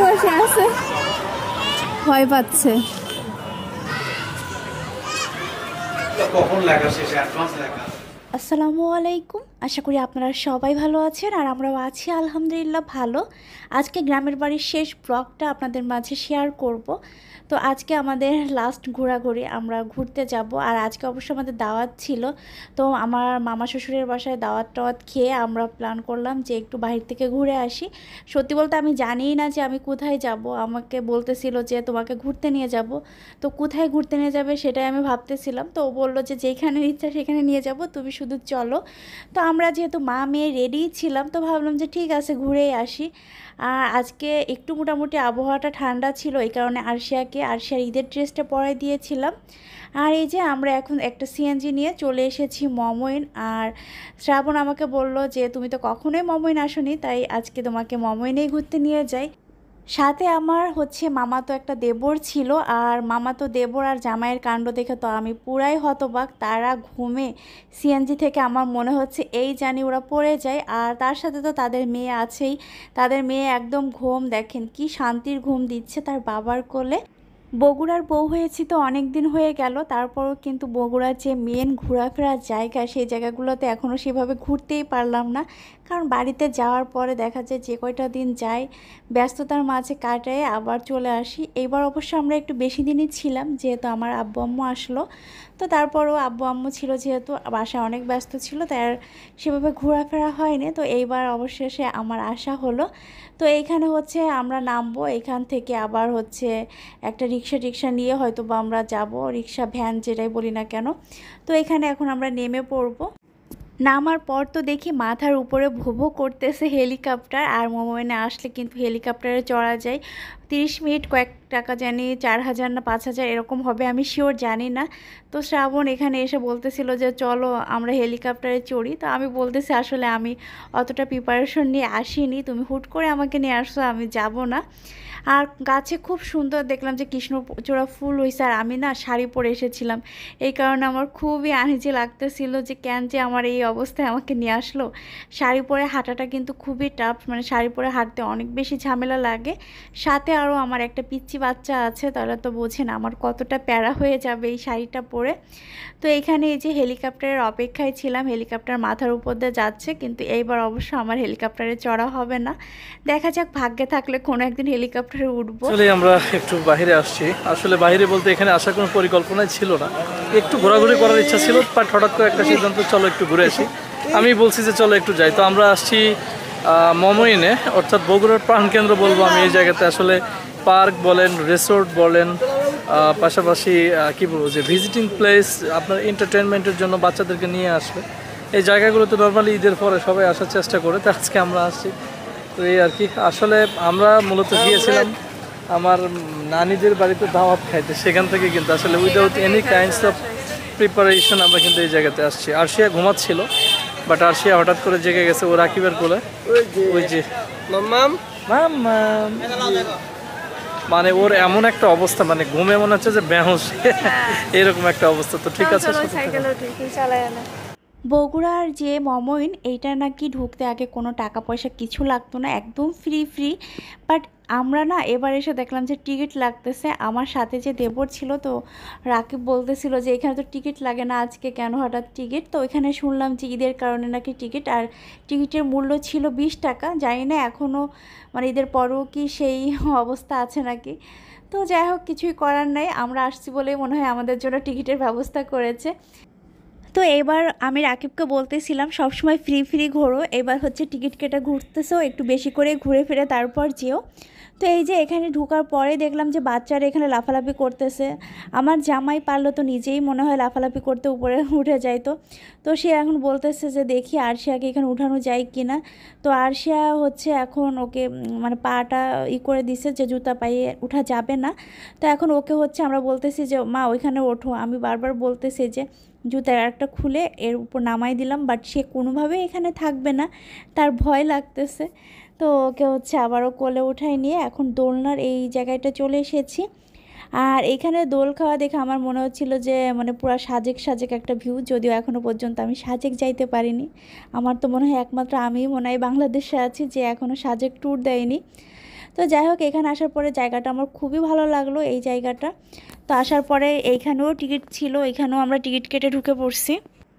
বসে আছে, ভয় পাচ্ছে। আসসালামু আলাইকুম, আশা করি আপনারা সবাই ভালো আছেন আর আমরাও আছি আলহামদুলিল্লাহ ভালো। আজকে গ্রামের বাড়ির শেষ ব্লগটা আপনাদের মাঝে শেয়ার করব। তো আজকে আমাদের লাস্ট ঘোরাঘুরি, আমরা ঘুরতে যাব। আর আজকে অবশ্য আমাদের দাওয়াত ছিল, তো আমার মামা শ্বশুরের বাসায় দাওয়াত টাওয়াত খেয়ে আমরা প্ল্যান করলাম যে একটু বাহির থেকে ঘুরে আসি। সত্যি বলতে আমি জানিই না যে আমি কোথায় যাব, আমাকে বলতেছিল যে তোমাকে ঘুরতে নিয়ে যাব। তো কোথায় ঘুরতে নিয়ে যাবে সেটাই আমি ভাবতেছিলাম। তো ও বললো যে যেখানে ইচ্ছা সেখানে নিয়ে যাব, তুমি শুধু চলো। তো আমরা যেহেতু মা মেয়ে রেডিই ছিলাম, তো ভাবলাম যে ঠিক আছে ঘুরেই আসি। আর আজকে একটু মোটামুটি আবহাওয়াটা ঠান্ডা ছিল, এই কারণে আরশিয়ার ঈদের ড্রেসটা পরাই দিয়েছিলাম। আর এই যে আমরা এখন একটা সিএনজি নিয়ে চলে এসেছি মমইন। আর শ্রাবণ আমাকে বলল যে তুমি তো কখনোই মমইন আসোনি, তাই আজকে তোমাকে মমইনেই ঘুরতে নিয়ে যাই। সাথে আমার হচ্ছে মামাতো একটা দেবর ছিল, আর মামাতো দেবর আর জামাইয়ের কাণ্ড দেখে তো আমি পুরাই হতবাক। তারা ঘুমে সিএনজি থেকে আমার মনে হচ্ছে এই জানি ওরা পড়ে যায়। আর তার সাথে তো তাদের মেয়ে আছেই, তাদের মেয়ে একদম ঘুম, দেখেন কি শান্তির ঘুম দিচ্ছে তার বাবার কোলে। বগুড়ার বউ হয়েছি তো অনেক দিন হয়ে গেল, তারপরও কিন্তু বগুড়ার যে মেন ঘোরাফেরার জায়গা সেই জায়গাগুলোতে এখনও সেভাবে ঘুরতেই পারলাম না। কারণ বাড়িতে যাওয়ার পরে দেখা যায় যে কয়টা দিন যাই ব্যস্ততার মাঝে কাটায় আবার চলে আসি। এইবার অবশ্য আমরা একটু বেশি দিনই ছিলাম, যেহেতু আমার আব্বু আম্মু আসলো। তো তারপরও আব্বু আম্মু ছিল যেহেতু, বাসায় অনেক ব্যস্ত ছিল, তাই আর সেভাবে ঘোরাফেরা হয়নি। তো এইবার অবশেষে আমার আসা হলো। তো এইখানে হচ্ছে আমরা নামবো, এখান থেকে আবার হচ্ছে একটা রিক্সা নিয়ে হয়তো বা আমরা যাব, রিক্সা ভ্যান যেটাই বলি না কেন। তো এখানে এখন আমরা নেমে পড়বো। নামার পর তো দেখি মাথার উপরে ভোভো করতেছে হেলিকপ্টার। আর মোমোনে আসলে কিন্তু হেলিকপ্টারে চড়া যায়। 30 মিনিট কয়েক টাকা জানি 4000 না 5000 এরকম হবে, আমি শিওর জানি না। তো শ্রাবণ এখানে এসে বলতেছিল যে চলো আমরা হেলিকপ্টারে চড়ি। তো আমি বলতেছি আসলে আমি অতটা প্রিপারেশন নিয়ে আসিনি, তুমি হুট করে আমাকে নিয়ে আসছো, আমি যাব না। আর গাছে খুব সুন্দর দেখলাম যে কৃষ্ণচূড়া ফুল হয়েছে, আর আমি না শাড়ি পরে এসেছিলাম, এই কারণে আমার খুবই আনইজি লাগতেছিল যে কেন যে আমার এই অবস্থায় আমাকে নিয়ে আসলো। শাড়ি পরে হাঁটাটা কিন্তু খুবই টাফ, মানে শাড়ি পরে হাঁটতে অনেক বেশি ঝামেলা লাগে। সাথে আরও আমার একটা পিচ্চি বাচ্চা আছে, তাহলে তো বোঝেন আমার কতটা প্যারা হয়ে যাবে এই শাড়িটা পরে। তো এখানে এই যে হেলিকপ্টারের অপেক্ষায় ছিলাম, হেলিকপ্টার মাথার উপর দিয়ে যাচ্ছে, কিন্তু এইবার অবশ্য আমার হেলিকপ্টারে চড়া হবে না। দেখা যাক, ভাগ্যে থাকলে কোনো একদিন হেলিকপ্টারে উঠবো। আসলে আমরা একটু বাইরে আসছি, আসলে বাইরে বলতে এখানে আসার কোনো পরিকল্পনাই ছিল না, একটু ঘোরাঘুরি করার ইচ্ছা ছিল, বাট হঠাৎ করে একটা সিদ্ধান্ত চলো একটু ঘুরে আসি। আমি বলছি যে চলো একটু যাই। তো আমরা আসছি মমইনে, অর্থাৎ বগুড়ার প্রাণকেন্দ্র বলবো আমি এই জায়গাতে। আসলে পার্ক বলেন, রিসোর্ট বলেন, পাশাপাশি কী বলবো যে ভিজিটিং প্লেস, আপনার এন্টারটেনমেন্টের জন্য বাচ্চাদেরকে নিয়ে আসবে এই জায়গাগুলোতে নর্মালি ঈদের পরে সবাই আসার চেষ্টা করে, তো আজকে আমরা আসছি। তো এই আর কি, আসলে আমরা মূলত গিয়েছিলাম আমার নানিদের বাড়িতে দাওয়াত খাইতে, সেখান থেকে কিন্তু আসলে without any kinds of preparation আমরা কিন্তু এই জায়গাতে আসছি। আরশিয়া ঘুমাচ্ছিল, বাট আরশিয়া হঠাৎ করে জেগে গেছে ও রাকিবের কোলে। ওই যে মাম্মাম মাম্মাম, মানে ওর এমন একটা অবস্থা, মানে ঘুমে মনে হচ্ছে যে বেহুশ এরকম একটা অবস্থা। তো ঠিক আছে, বগুড়ার যে মমইন, এইটা নাকি ঢুকতে আগে কোনো টাকা পয়সা কিছু লাগতো না, একদম ফ্রি। বাট আমরা না এবার এসে দেখলাম যে টিকিট লাগতেছে। আমার সাথে যে দেবর ছিল, তো রাকিব বলতেছিল যে এখানে তো টিকিট লাগে না, আজকে কেন হঠাৎ টিকিট। তো এখানে শুনলাম যে ঈদের কারণে নাকি টিকিট, আর টিকিটের মূল্য ছিল 20 টাকা। জানি না এখনও মানে ঈদের পরেও কি সেই অবস্থা আছে নাকি। তো যাই হোক, কিছুই করার নাই, আমরা আসছি বলেই মনে হয় আমাদের জন্য টিকিটের ব্যবস্থা করেছে। তো এবার আমি রাকিবকে বলতেছিলাম সবসময় ফ্রি ঘোরো, এবার হচ্ছে টিকিট কেটে ঘুরতেছো, একটু বেশি করে ঘুরে ফিরে তারপর যেও। তো এই যে এখানে ঢোকার পরে দেখলাম যে বাচ্চারা এখানে লাফালাফি করতেছে। আমার জামাই পারলো তো নিজেই মনে হয় লাফালাফি করতে উপরে উঠে যাইতো। তো সে এখন বলতেছে যে দেখি আরশিয়াকে এখানে উঠানো যায় কি না। তো আরশিয়া হচ্ছে এখন ওকে মানে পাটা করে দিছে যে জুতা পায়ে উঠা যাবে না। তো এখন ওকে হচ্ছে আমরা বলতেছি যে মা ওইখানে ওঠো, আমি বারবার বলতেছি যে জুতার একটা খুলে এর উপর নামাই দিলাম, বাট সে কোনোভাবেই এখানে থাকবে না, তার ভয় লাগতেছে। তো ওকে হচ্ছে আবারও কোলে উঠাই নিয়ে এখন দোলনার এই জায়গাটা চলে এসেছি। আর এখানে দোল খাওয়া দেখে আমার মনে হচ্ছিল যে মানে পুরো সাজেক সাজেক একটা ভিউ, যদিও এখনও পর্যন্ত আমি সাজেক যাইতে পারিনি। আমার তো মনে হয় একমাত্র আমিই মনে হয় বাংলাদেশে আছি যে এখনও সাজেক ট্যুর দেয়নি। তো যাই হোক, এখানে আসার পরে জায়গাটা আমার খুবই ভালো লাগলো, এই জায়গাটা। তো আসার পরে এইখানেও টিকিট ছিল, এখানেও আমরা টিকিট কেটে ঢুকে পড়ছি।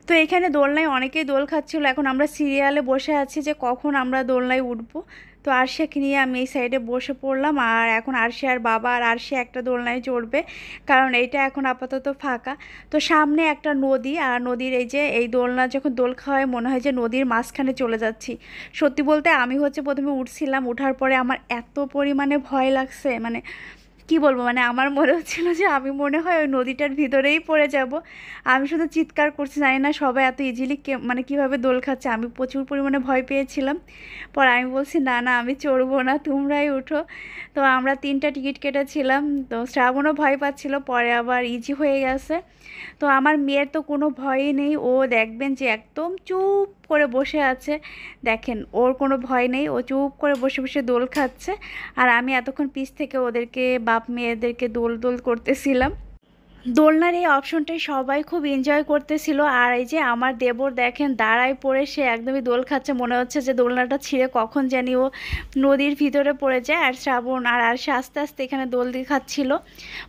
তো এখানে দোলনায় অনেকেই দোল খাচ্ছিলো। এখন আমরা সিরিয়ালে বসে আছি যে কখন আমরা দোলনায় উঠবো। তো আরশিয়াকে নিয়ে আমি এই সাইডে বসে পড়লাম, আর এখন আরশিয়ার বাবা আর আরশিয়া একটা দোলনায় চড়বে, কারণ এইটা এখন আপাতত ফাঁকা। তো সামনে একটা নদী, আর নদীর এই যে এই দোলনা যখন দোল খাওয়ায় মনে হয় যে নদীর মাঝখানে চলে যাচ্ছি। সত্যি বলতে আমি প্রথমে উঠছিলাম, উঠার পরে আমার এত পরিমাণে ভয় লাগছে, মানে কি বলবো, মানে আমার মনে হচ্ছিল যে আমি মনে হয় ওই নদীটার ভিতরেই পড়ে যাব। আমি শুধু চিৎকার করছি, জানি না সবাই এত ইজিলি মানে কিভাবে দোল খাচ্ছে। আমি প্রচুর পরিমাণে ভয় পেয়েছিলাম। পরে আমি বলছি না না, আমি চড়বো না, তোমরাই উঠো। তো আমরা 3টা টিকিট কেটেছিলাম। তো শ্রাবণও ভয় পাচ্ছিল, পরে আবার ইজি হয়ে গেছে। তো আমার মেয়ের তো কোনো ভয়ই নেই, ও দেখবেন যে একদম চুপ করে বসে আছে। দেখেন, ওর কোনো ভয় নেই, ও চুপ করে বসে বসে দোল খাচ্ছে। আর আমি এতক্ষণ পিছ থেকে ওদেরকে বাপ মেয়েদেরকে দোল দোল করতেছিলাম। দোলনার এই অপশনটাই সবাই খুব এনজয় করতেছিল। আর এই যে আমার দেবর দেখেন দাঁড়ায় পড়ে সে একদমই দোল খাচ্ছে, মনে হচ্ছে যে দোলনাটা ছিঁড়ে কখন জানি ও নদীর ভিতরে পড়ে যায়। আর শ্রাবণ আর সে আস্তে আস্তে এখানে দোল দিয়ে খাচ্ছিল।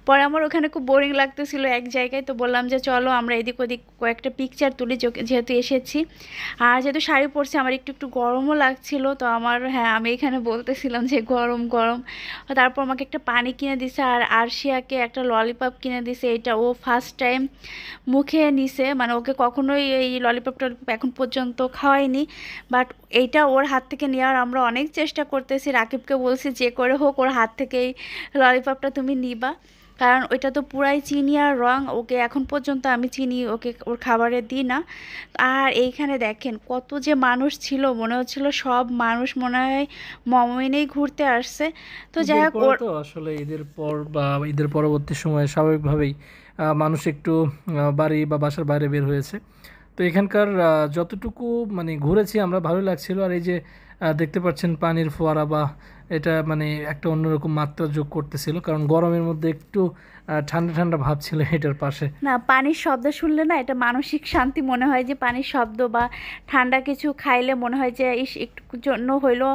পরে আমার ওখানে খুব বোরিং লাগতেছিল এক জায়গায়, তো বললাম যে চলো আমরা এদিক ওদিক কয়েকটা পিকচার তুলি, যেহেতু এসেছি। আর যেহেতু শাড়ি পরছি আমার একটু একটু গরমও লাগছিল, তো আমার হ্যাঁ আমি এখানে বলতেছিলাম যে গরম গরম। তারপর আমাকে একটা পানি কিনে দিছে, আর আরশিয়াকে একটা ললিপপ কিনে দিছে। এটা ও ফার্স্ট টাইম মুখে নিছে, মানে ওকে কখনোই এই ললিপপটা এখন পর্যন্ত খাওয়াইনি, বাট এইটা ওর হাত থেকে নেওয়ার আমরা অনেক চেষ্টা করতেছি। রাকিবকে বলছি যে করে হোক ওর হাত থেকে এই ললিপপটা তুমি নিবা, কারণ ওইটা তো পুরাই চিনি আর রং, ওকে এখন পর্যন্ত আমি চিনি ওকে ওর খাবারে দিই না। আর এইখানে দেখেন কত যে মানুষ ছিল, মনে হচ্ছিল সব মানুষ মনে হয় মমিনেই ঘুরতে আসছে। তো যাই হোক, ওর তো আসলে ঈদের পর বা ঈদের পরবর্তী সময়ে স্বাভাবিকভাবেই মানুষ একটু বাড়ি বা বাসার বাইরে বের হয়েছে। তো এখানকার যতটুকু মানে ঘুরেছি আমরা, ভালো লাগছিল। আর এই যে দেখতে পাচ্ছেন পানির ফোয়ারা, বা এটা মানে একটা অন্যরকম মাত্রা যোগ করতেছিল, কারণ গরমের মধ্যে একটু ঠান্ডা ঠান্ডা ভাব ছিল এটার পাশে। না, পানির শব্দ শুনলে না এটা মানসিক শান্তি মনে হয়, যে পানির শব্দ বা ঠান্ডা কিছু খাইলে মনে হয় যে একটু জন্য হইলো,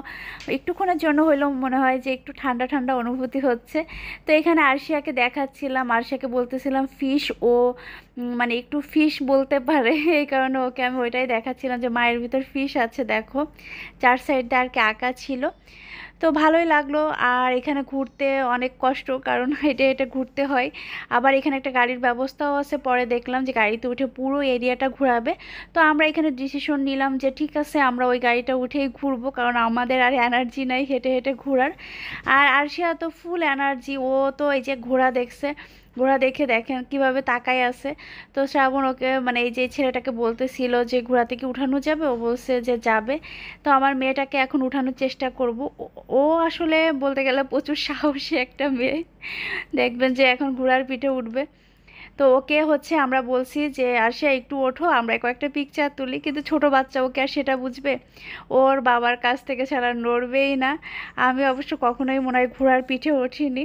একটুক্ষণের জন্য হইলো মনে হয় যে একটু ঠান্ডা ঠান্ডা অনুভূতি হচ্ছে। তো এখানে আরশিয়াকে দেখাচ্ছিলাম, আরশিয়াকে বলতেছিলাম ফিশ, ও মানে একটু ফিশ বলতে পারে, এই কারণে ওকে আমি ওইটাই দেখাচ্ছিলাম যে মায়ের ভিতর ফিশ আছে দেখো, 4 সাইড দিয়ে আর কি আঁকা ছিল। তো ভালোই লাগলো। আর এখানে ঘুরতে অনেক কষ্ট, কারণ হেঁটে হেঁটে ঘুরতে হয়। আবার এখানে একটা গাড়ির ব্যবস্থাও আছে, পরে দেখলাম যে গাড়িতে উঠে পুরো এরিয়াটা ঘোরাবে। তো আমরা এখানে ডিসিশন নিলাম যে ঠিক আছে আমরা ওই গাড়িটা উঠেই ঘুরবো, কারণ আমাদের আর এনার্জি নাই হেঁটে হেঁটে ঘোরার। আর আরশিয়া তো ফুল এনার্জি, ও তো এই যে ঘোড়া দেখছে, ঘোড়া দেখে দেখেন কিভাবে তাকায় আছে। তো শ্রাবণ ওকে মানে এই যে ছেলেটাকে বলতেছিল যে ঘোড়া থেকে উঠানো যাবে, ও বলছে যে যাবে। তো আমার মেয়েটাকে এখন উঠানোর চেষ্টা করব। ও আসলে বলতে গেলে প্রচুর সাহসী একটা মেয়ে, দেখবেন যে এখন ঘোড়ার পিঠে উঠবে। তো ওকে আমরা বলছি যে আরশিয়া একটু ওঠো, আমরা কয়েকটা পিকচার তুলি, কিন্তু ছোট বাচ্চা ওকে আর সেটা বুঝবে, ওর বাবার কাছ থেকে ছাড়া নড়বেই না। আমি অবশ্য কখনোই মনে হয় ঘোড়ার পিঠে ওঠিনি।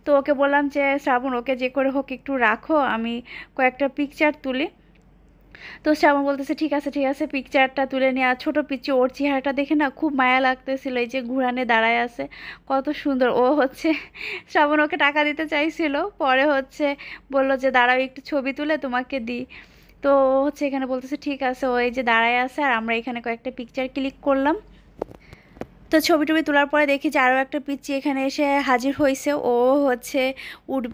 তো ওকে বললাম যে শ্রাবণ ওকে যে করে হোক একটু রাখো, আমি কয়েকটা পিকচার তুলি। তো শ্রাবণ বলতেছে ঠিক আছে ঠিক আছে, পিকচারটা তুলে নিয়ে। আর ছোটো পিচ্চি, ওর চেহারাটা দেখে না খুব মায়া লাগতেছিল, এই যে ঘুরানে দাঁড়ায় আছে কত সুন্দর। ও শ্রাবণ ওকে টাকা দিতে চাইছিল, পরে বলল যে দাঁড়াও একটু ছবি তুলে তোমাকে দিই। তো ও এখানে বলতেছে ঠিক আছে, ও এই যে দাঁড়ায় আছে, আর আমরা এখানে কয়েকটা পিকচার ক্লিক করলাম। তো ছবি টবি তোলার পরে দেখি যে আরও একটা পিচ্চি এখানে এসে হাজির হয়েছে, ও উঠ।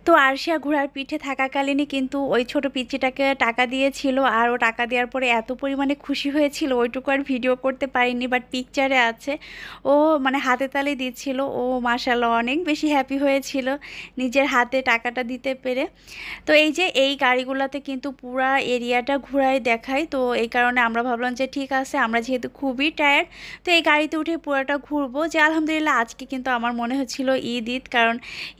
তো আরশিয়া ঘোড়ার পিঠে থাকাকালীনই কিন্তু ওই ছোট পিচ্চিটাকে টাকা দিয়েছিল, আর ও টাকা দেওয়ার পরে এত পরিমাণে খুশি হয়েছিল, ওইটুকু আর ভিডিও করতে পারিনি, বাট পিকচারে আছে। ও মানে হাতে তালি দিচ্ছিল, ও মাশাআল্লাহ অনেক বেশি হ্যাপি হয়েছিল নিজের হাতে টাকাটা দিতে পেরে। তো এই যে এই গাড়িগুলোতে কিন্তু পুরা এরিয়াটা ঘুরায় দেখায়, তো এই কারণে আমরা ভাবলাম যে ঠিক আছে আমরা যেহেতু খুবই টায়ার্ড, তো এই গাড়িতে উঠে পুরোটা ঘুরবো। যে আলহামদুলিল্লাহ আজকে কিন্তু আমার মনে হচ্ছিল ঈদ, কারণ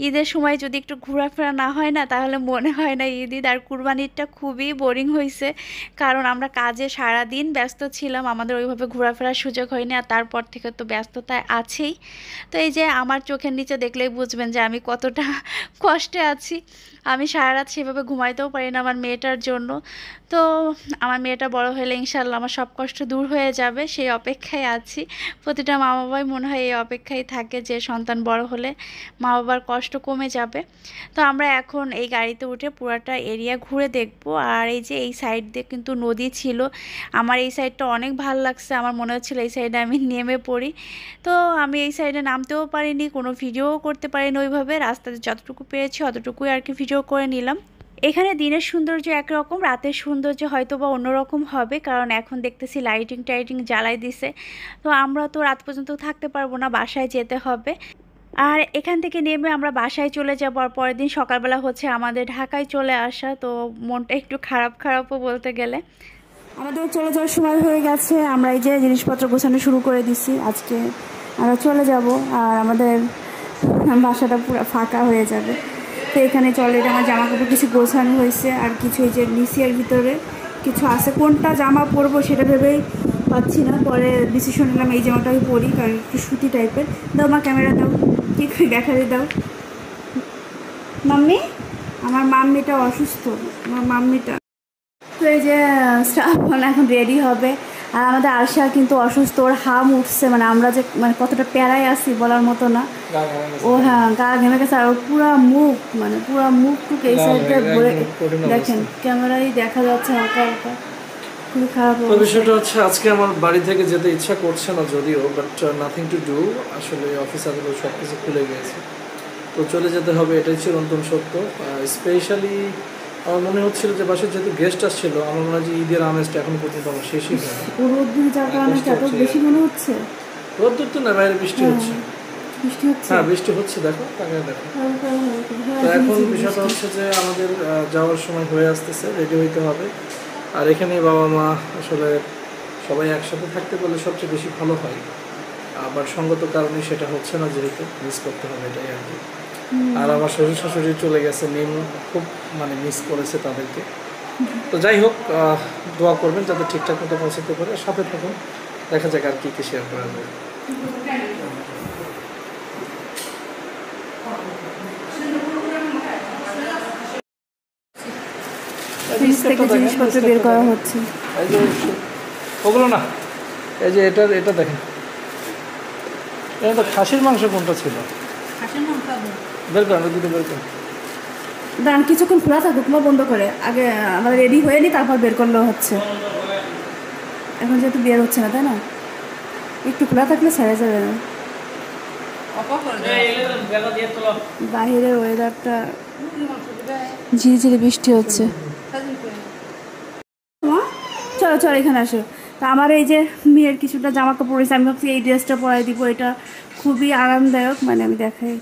ঈদের সময় যদি একটু ঘোরা ঘোরাফেরা না হয় না তাহলে মনে হয় না ঈদ। আর কুরবানিটা খুবই বোরিং হয়েছে, কারণ আমরা কাজে সারাদিন ব্যস্ত ছিলাম, আমাদের ওইভাবে ঘোরাফেরার সুযোগ হয়নি। আর তারপর থেকে তো ব্যস্ততায় আছেই। তো এই যে আমার চোখের নিচে দেখলেই বুঝবেন যে আমি কতটা কষ্টে আছি। আমি সারা রাত সেভাবে ঘুমাইতেও পারি না আমার মেয়েটার জন্য। তো আমার মেয়েটা বড় হলে ইনশাল্লাহ আমার সব কষ্ট দূর হয়ে যাবে, সেই অপেক্ষায় আছি। প্রতিটা মা বাবাই মনে হয় এই অপেক্ষায় থাকে যে সন্তান বড় হলে মা বাবার কষ্ট কমে যাবে। তো আমরা এখন এই গাড়িতে উঠে পুরাটা এরিয়া ঘুরে দেখব। আর এই যে এই সাইড দিয়ে কিন্তু নদী ছিল, আমার এই সাইডটা অনেক ভালো লাগছে। আমার মনে হচ্ছিল এই সাইডে আমি নেমে পড়ি। তো আমি এই সাইডে নামতেও পারিনি, কোনো ভিডিওও করতে পারিনি ওইভাবে। রাস্তাতে যতটুকু পেরেছি অতটুকুই আর কি ভিডিও করে নিলাম। এখানে দিনের সৌন্দর্য একরকম, রাতের সৌন্দর্য হয়তো বা অন্যরকম হবে, কারণ এখন দেখতেছি লাইটিং টাইটিং জ্বালাই দিছে। তো আমরা তো রাত পর্যন্ত থাকতে পারবো না, বাসায় যেতে হবে। আর এখান থেকে নেমে আমরা বাসায় চলে যাব। আর পরের দিন সকালবেলা হচ্ছে আমাদের ঢাকায় চলে আসা। তো মনটা একটু খারাপ খারাপও বলতে গেলে। আমাদের চলে যাওয়ার সময় হয়ে গেছে, আমরা এই যে জিনিসপত্র গোছানো শুরু করে দিছি। আজকে আমরা চলে যাব আর আমাদের বাসাটা পুরো ফাঁকা হয়ে যাবে। তো এখানে চলে আমার জামা কাপড় কিছু গোছানো হয়েছে, আর কিছু এই যে নিচের ভিতরে কিছু আছে, কোনটা জামা পরবো সেটা ভেবেই পাচ্ছি না। পরে ডিসিশন নিলাম এই জামাটাই পরি, কারণ একটু সুতি টাইপের। দাও মা, ক্যামেরা দাও, কি দেখাতে দাও। মাম্মি, আমার মাম্মিটা অসুস্থ, আমার মাম্মিটা। তো এই যে শ্রাবণ এখন রেডি হবে। আর আমাদের আরশা কিন্তু অসুস্থ, ওর হাম উঠছে, মানে আমরা যে মানে কতটা প্যারায় আছি বলার মতো না। ও হ্যাঁ, গা ঘেমে গেছে। আর পুরা মুখ, মানে পুরা মুখ টুক এই সাইডে ভরে, দেখেন ক্যামেরায় দেখা যাচ্ছে হালকা হালকা, খুবই খারাপ। তো বিষয়টা হচ্ছে আজকে আমার বাড়ি থেকে যেতে ইচ্ছা করছে না যদিও, বাট নাথিং টু ডু, আসলে অফিস আদালত সব কিছু খুলে গিয়েছে, তো চলে যেতে হবে, এটাই চিরন্তন সত্য। স্পেশালি আমার মনে হচ্ছিল যে বাসায় যেহেতু গেস্ট আসছিল, আমার মনে হয় যে ঈদের আমেজটা এখন পর্যন্ত আমার শেষই হয়নি। রোদ্দুর যার কারণে এত বেশি মনে হচ্ছে। রোদ্দুর তো না, বাইরে বৃষ্টি হচ্ছে। বৃষ্টি হচ্ছে? হ্যাঁ বৃষ্টি হচ্ছে, দেখো তাকায় দেখো। তো এখন বিষয়টা হচ্ছে যে আমাদের যাওয়ার সময় হয়ে আসতেছে, রেডি হইতে হবে। আর এখানে বাবা মা আসলে সবাই একসাথে থাকতে পারলে সবচেয়ে বেশি ভালো হয়, আবার সঙ্গত কারণে সেটা হচ্ছে না, যেহেতু মিস করতে হবে এটাই আর কি। আর আমার শ্বশুর শাশুড়ি চলে গেছে, নিম খুব মানে মিস করেছে তাদেরকে। তো যাই হোক, দোয়া করবেন যাতে ঠিকঠাক মতো পৌঁছাতে পারে। সাথে থাকুন, দেখা যাক আর কী কী শেয়ার করা যায়। জিনিসপত্র বের করা হচ্ছে, এই যে ওগুলো না, এই যে এটা দেখেন, এটা তো খাসির মাংস কোনটা ছিল, বের করেন, ওই দুটো বের করেন। দাঁড়ান কিছুক্ষণ খোলা থাকুক, মা বন্ধ করে আগে আমরা রেডি হয়ে নিই, তারপর বের করলেও হচ্ছে। এখন যেহেতু বের হচ্ছে না, তাই না, একটু খোলা থাকলে ছেড়ে যাবে না। বাহিরের ওয়েদারটা ঝিরিঝিরি বৃষ্টি হচ্ছে। চলো চলো এখানে আসো। তা আমার এই যে মেয়ের কিছুটা জামা কাপড় রয়েছে, আমি ভাবছি এই ড্রেসটা পরাই দিব, এটা খুবই আরামদায়ক, মানে আমি দেখাই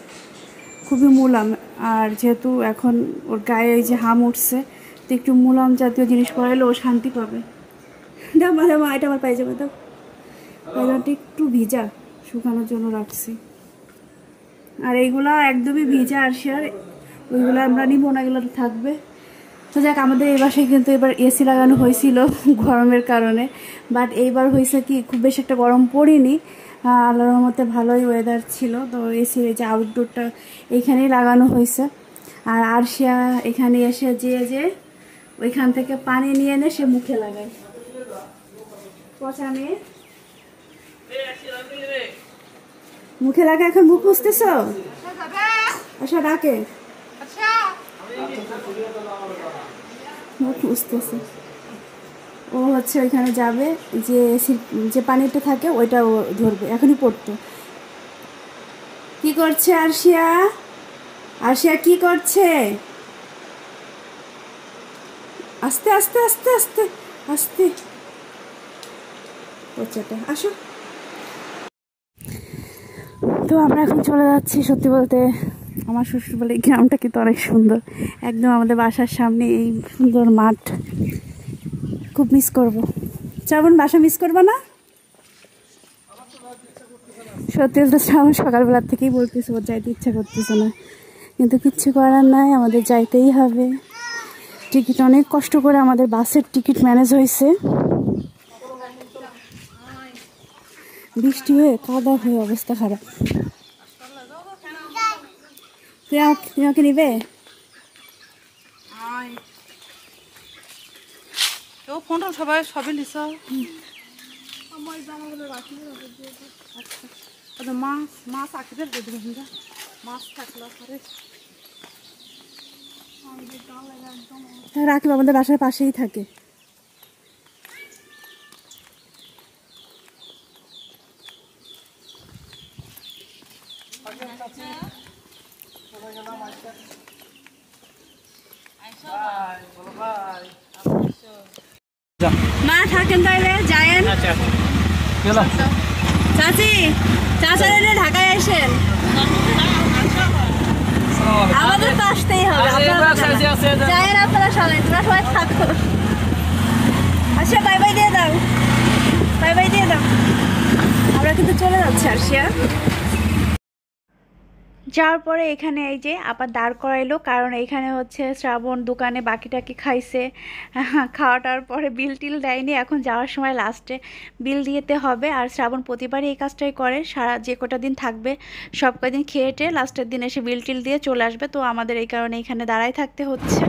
খুবই মুলাম। আর যেহেতু এখন ওর গায়ে এই যে হাম উঠছে, তো একটু মুলাম জাতীয় জিনিস পরাইলে ও শান্তি পাবে। দাও মা, দাও মা, এটা আমার পায়জামা দাও। পায়জামাটা একটু ভিজা, শুকানোর জন্য রাখছি। আর এইগুলা একদমই ভিজা, আর সে আর ওইগুলো আমরা নিব না, এগুলো থাকবে। তো যাক, আমাদের এই বাসায় কিন্তু এবার এসি লাগানো হয়েছিল গরমের কারণে, বাট এইবার হয়েছে কি খুব বেশি একটা গরম পড়েনি, আল্লাহর রহমতে ভালোই ওয়েদার ছিল। তো এসির এই যে আউটডোরটা এইখানেই লাগানো হয়েছে। আর আরশিয়া এখানে এসে যে ওইখান থেকে পানি নিয়ে এনে সে মুখে লাগায়। পচা মেয়ে মুখে লাগা, এখন মুখ মুছতেছ? আচ্ছা ডাকে, মুখ মুছতেছে। ও হচ্ছে ওইখানে যাবে, যে পানিটা থাকে ওইটা ও ধরবে, এখনই পড়তো। কি করছে আরশিয়া? আরশিয়া কি করছে? আস্তে আস্তে আস্তে আস্তে আস্তে, বাচ্চাটা আসো। তো আমরা এখন চলে যাচ্ছি। সত্যি বলতে আমার শ্বশুর বলে গ্রামটা কিন্তু অনেক সুন্দর, একদম আমাদের বাসার সামনে এই সুন্দর মাঠ, খুব মিস করবো। শ্রাবণ বাসা মিস করবো না? সত্যি বলতে শ্রাবণ সকালবেলার থেকেই বলতেছে ওর যাইতে ইচ্ছা করতেছে না, কিন্তু কিচ্ছু করার নাই, আমাদের যাইতেই হবে। টিকিট অনেক কষ্ট করে আমাদের বাসের টিকিট ম্যানেজ হয়েছে। বৃষ্টি হয়ে কাদা হয়ে অবস্থা খারাপ। তুই আমাকে নিবে? ফোনটা সবাই সবই লিস। মাছ মাছ আঁকিতে মাছ থাকলো রাকিব আমাদের বাসার পাশেই থাকে। মা থাকেন তাইলে যায়েন। চাচি চাচা ঢাকায় আসেন, আমাদের তো আসতেই হবে। যায়েন আপনারা সবাই, তোমরা সবাই থাকো। আচ্ছা বাই বাই দিয়ে দাও, বাই বাই দিয়ে দাও। আমরা কিন্তু চলে যাচ্ছি আরশিয়া। যাওয়ার পরে এখানে এই যে আবার দাঁড় করাইলো, কারণ এখানে হচ্ছে শ্রাবণ দোকানে বাকিটাকি খাইছে, খাওয়াটার পরে বিল টিল দেয়নি। এখন যাওয়ার সময় লাস্টে বিল দিতে হবে। আর শ্রাবণ প্রতিবারই এই কাজটাই করে, সারা যে কটা দিন থাকবে সব কদিন খেয়েটে লাস্টের দিন এসে বিল টিল দিয়ে চলে আসবে। তো আমাদের এই কারণে এখানে দাঁড়াই থাকতে হচ্ছে।